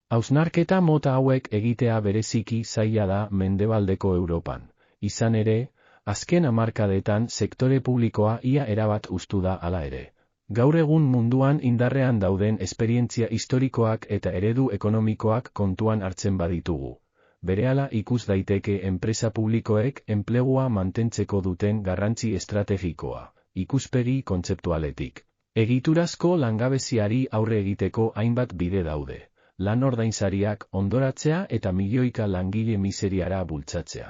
Hausnarketa mota hauek egitea bereziki zaila da mendebaldeko Europan. Izan ere, azken hamarkadetan sektore publikoa ia erabat hustu da hala ere. Gaur egun munduan indarrean dauden esperientzia historikoak eta eredu ekonomikoak kontuan hartzen baditugu. Berehala ikus daiteke enpresa publikoek enplegua mantentzeko duten garrantzi estrategikoa, ikuspegi kontzeptualetik. Egiturazko langabeziari aurre egiteko hainbat bide daude. Lan ordainsariak ondoratzea eta milioika langile miseriara bultzatzea.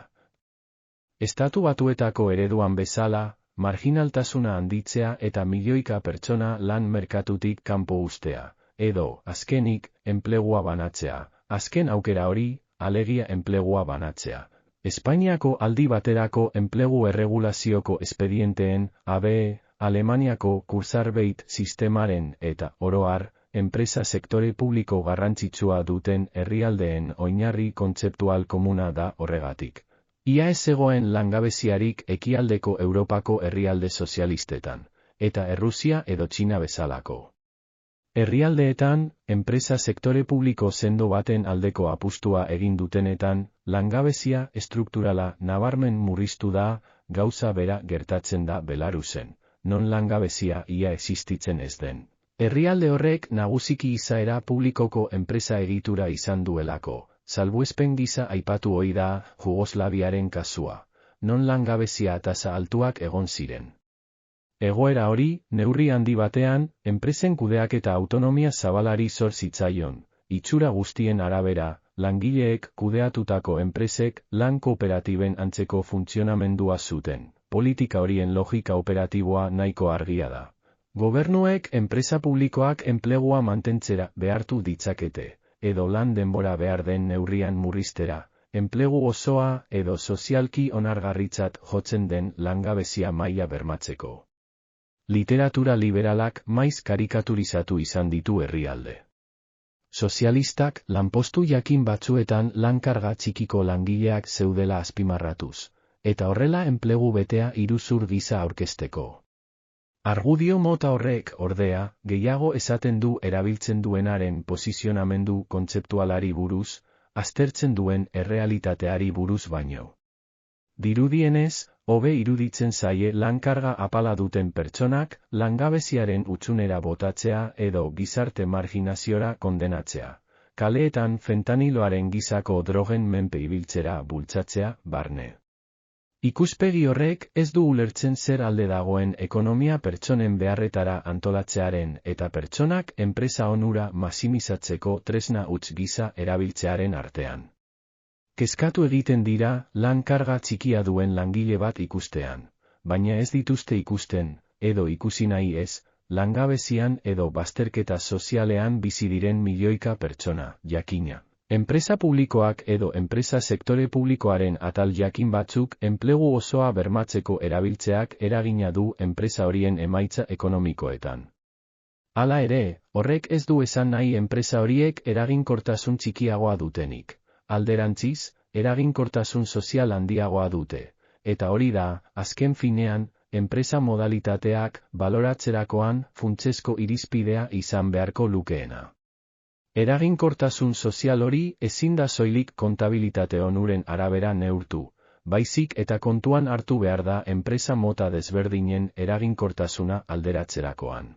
Estatu Batuetako ereduan bezala, marginaltasuna handitzea eta milioika pertsona lan merkatutik kanpo uztea, edo, azkenik, enplegua banatzea. Azken aukera hori, alegia enplegua banatzea. Espainiako aldi baterako enplegu erregulazioko espedienteen, ABE, Alemaniako Kurzarbeit sistemaren eta, oro har, enpresa sektore publiko garrantzitsua duten herrialdeen oinarri kontzeptual komuna da horregatik. Ia ez zegoen langabeziarik ekialdeko Europako herrialde sozialistetan, eta Errusia edo Txina bezalako herrialdeetan, enpresa sektore publiko sendo baten aldeko apustua egin dutenetan, langabezia estrukturala nabarmen murriztu da, gauza bera gertatzen da Belarusen, non langabezia ia existitzen ez den. Herrialde horrek nagusiki izaera publikoko enpresa egitura izan duelako, salbuespen gisa aipatu ohi da Jugoslaviaren kasua, non langabezia tasa altuak egon ziren. Egoera hori, neurri handi batean, enpresen kudeaketa autonomia zabalari zor zitzaion, itxura guztien arabera, langileek kudeatutako enpresek lan kooperatiben antzeko funtzionamendua zuten, politika horien logika operatiboa nahiko argia da. Gobernuek enpresa publikoak enplegua mantentzera behartu ditzakete, edo lan denbora behar den neurrian murriztera, enplegu osoa edo sozialki onargarritzat jotzen den langabezia maila bermatzeko. Literatura liberalak maiz karikaturizatu izan ditu herrialde. Sozialistak lanpostu jakin batzuetan lan-karga txikiko langileak zeudela azpimarratuz, eta horrela enplegu betea iruzur gisa aurkezteko. Argudio mota horrek, ordea, gehiago esaten du erabiltzen duenaren posizionamendu kontzeptualari buruz, aztertzen duen errealitateari buruz baino. Dirudienez, hobe iruditzen zaie lan-karga apala duten pertsonak, langabeziaren hutsunera botatzea edo gizarte marginaziora kondenatzea. Kaleetan fentaniloaren gisako drogen menpe ibiltzera bultzatzea, barne. Ikuspegi horrek ez du ulertzen zer alde dagoen ekonomia pertsonen beharretara antolatzearen eta pertsonak enpresa onura maximizatzeko tresna huts gisa erabiltzearen artean. Kezkatu egiten dira lan-karga txikia duen langile bat ikustean, baina ez dituzte ikusten, edo ikusi nahi ez, langabezian edo bazterketa sozialean bizi diren milioika pertsona, jakina. Enpresa publikoak edo enpresa sektore publikoaren atal jakin batzuk enplegu osoa bermatzeko erabiltzeak eragina du enpresa horien emaitza ekonomikoetan. Hala ere, horrek ez du esan nahi enpresa horiek eraginkortasun txikiagoa dutenik. Alderantziz, eraginkortasun sozial handiagoa dute, eta hori da, azken finean, enpresa modalitateak baloratzerakoan funtsezko irizpidea izan beharko lukeena. Eraginkortasun sozial hori ezin da soilik kontabilitate onuren arabera neurtu, baizik eta kontuan hartu behar da enpresa mota desberdinen eraginkortasuna alderatzerakoan.